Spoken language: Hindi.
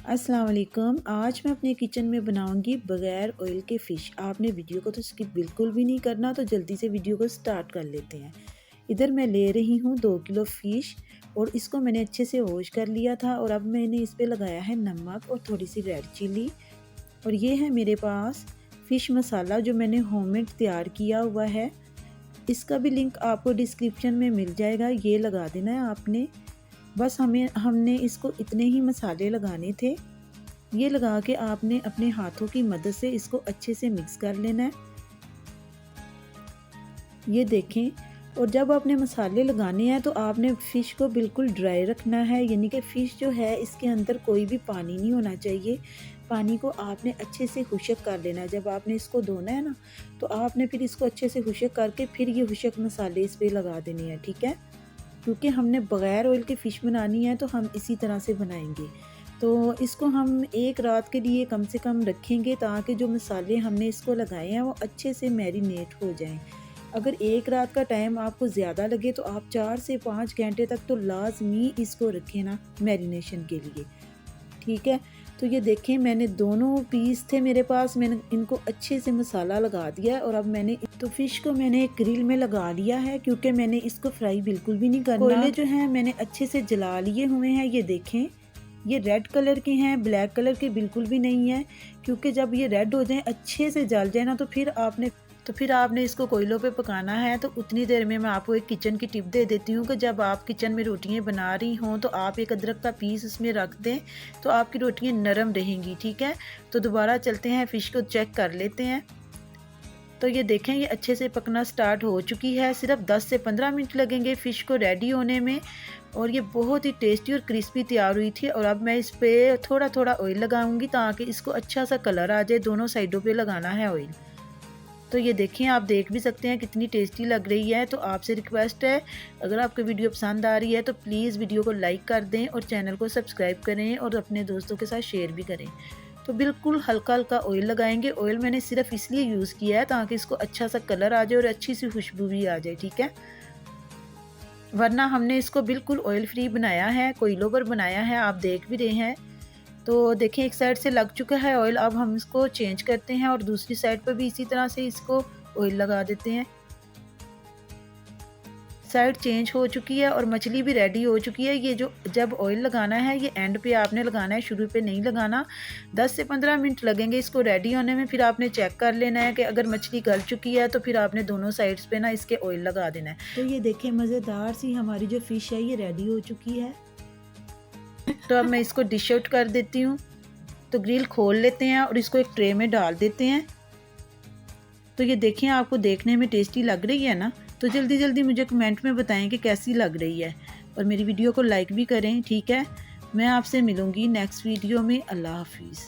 अस्सलाम वालेकुम। आज मैं अपने किचन में बनाऊंगी बग़ैर ऑयल के फ़िश। आपने वीडियो को तो स्किप बिल्कुल भी नहीं करना, तो जल्दी से वीडियो को स्टार्ट कर लेते हैं। इधर मैं ले रही हूँ 2 किलो फ़िश और इसको मैंने अच्छे से वॉश कर लिया था और अब मैंने इस पे लगाया है नमक और थोड़ी सी रेड चिली। और ये है मेरे पास फ़िश मसाला जो मैंने होममेड तैयार किया हुआ है। इसका भी लिंक आपको डिस्क्रिप्शन में मिल जाएगा, ये लगा देना है आपने। बस हमने इसको इतने ही मसाले लगाने थे। ये लगा के आपने अपने हाथों की मदद से इसको अच्छे से मिक्स कर लेना है। ये देखें। और जब आपने मसाले लगाने हैं तो आपने फ़िश को बिल्कुल ड्राई रखना है, यानी कि फ़िश जो है इसके अंदर कोई भी पानी नहीं होना चाहिए। पानी को आपने अच्छे से खुश्क कर लेना है। जब आपने इसको धोना है ना, तो आपने फिर इसको अच्छे से खुश्क करके फिर ये खुश्क मसाले इस पर लगा देने हैं, ठीक है। क्योंकि हमने बग़ैर ऑयल की फ़िश बनानी है तो हम इसी तरह से बनाएंगे। तो इसको हम एक रात के लिए कम से कम रखेंगे ताकि जो मसाले हमने इसको लगाए हैं वो अच्छे से मैरिनेट हो जाएं। अगर एक रात का टाइम आपको ज़्यादा लगे तो आप 4 से 5 घंटे तक तो लाजमी इसको रखें ना मैरिनेशन के लिए, ठीक है। तो ये देखें, मैंने दोनों पीस थे मेरे पास, मैंने इनको अच्छे से मसाला लगा दिया है और अब मैंने तो फ़िश को मैंने एक ग्रिल में लगा लिया है क्योंकि मैंने इसको फ्राई बिल्कुल भी नहीं करना। कोयले जो हैं मैंने अच्छे से जला लिए हुए हैं। ये देखें, ये रेड कलर के हैं, ब्लैक कलर के बिल्कुल भी नहीं है, क्योंकि जब ये रेड हो जाए अच्छे से जल जाए ना तो फिर आपने इसको कोयलों पे पकाना है। तो उतनी देर में मैं आपको एक किचन की टिप दे देती हूँ कि जब आप किचन में रोटियाँ बना रही हों तो आप एक अदरक का पीस उसमें रख दें तो आपकी रोटियाँ नरम रहेंगी, ठीक है। तो दोबारा चलते हैं, फ़िश को चेक कर लेते हैं। तो ये देखें, ये अच्छे से पकना स्टार्ट हो चुकी है। सिर्फ 10 से 15 मिनट लगेंगे फ़िश को रेडी होने में और ये बहुत ही टेस्टी और क्रिस्पी तैयार हुई थी। और अब मैं इस पर थोड़ा थोड़ा ऑयल लगाऊंगी ताकि इसको अच्छा सा कलर आ जाए। दोनों साइडों पे लगाना है ऑयल। तो ये देखें, आप देख भी सकते हैं कितनी टेस्टी लग रही है। तो आपसे रिक्वेस्ट है, अगर आपको वीडियो पसंद आ रही है तो प्लीज़ वीडियो को लाइक कर दें और चैनल को सब्सक्राइब करें और अपने दोस्तों के साथ शेयर भी करें। तो बिल्कुल हल्का हल्का ऑयल लगाएंगे। ऑयल मैंने सिर्फ इसलिए यूज़ किया है ताकि इसको अच्छा सा कलर आ जाए और अच्छी सी खुशबू भी आ जाए, ठीक है। वरना हमने इसको बिल्कुल ऑयल फ्री बनाया है, कोयलों पर बनाया है, आप देख भी रहे हैं। तो देखें, एक साइड से लग चुका है ऑयल, अब हम इसको चेंज करते हैं और दूसरी साइड पर भी इसी तरह से इसको ऑयल लगा देते हैं। साइड चेंज हो चुकी है और मछली भी रेडी हो चुकी है। ये जो जब ऑयल लगाना है ये एंड पे आपने लगाना है, शुरू पे नहीं लगाना। 10 से 15 मिनट लगेंगे इसको रेडी होने में। फिर आपने चेक कर लेना है कि अगर मछली गल चुकी है तो फिर आपने दोनों साइड्स पे ना इसके ऑयल लगा देना है। तो ये देखें, मज़ेदार सी हमारी जो फ़िश है ये रेडी हो चुकी है। तो अब मैं इसको डिश आउट कर देती हूँ। तो ग्रिल खोल लेते हैं और इसको एक ट्रे में डाल देते हैं। तो ये देखें, आपको देखने में टेस्टी लग रही है ना। तो जल्दी जल्दी मुझे कमेंट में बताएं कि कैसी लग रही है और मेरी वीडियो को लाइक भी करें, ठीक है। मैं आपसे मिलूँगी नेक्स्ट वीडियो में। अल्लाह हाफिज़।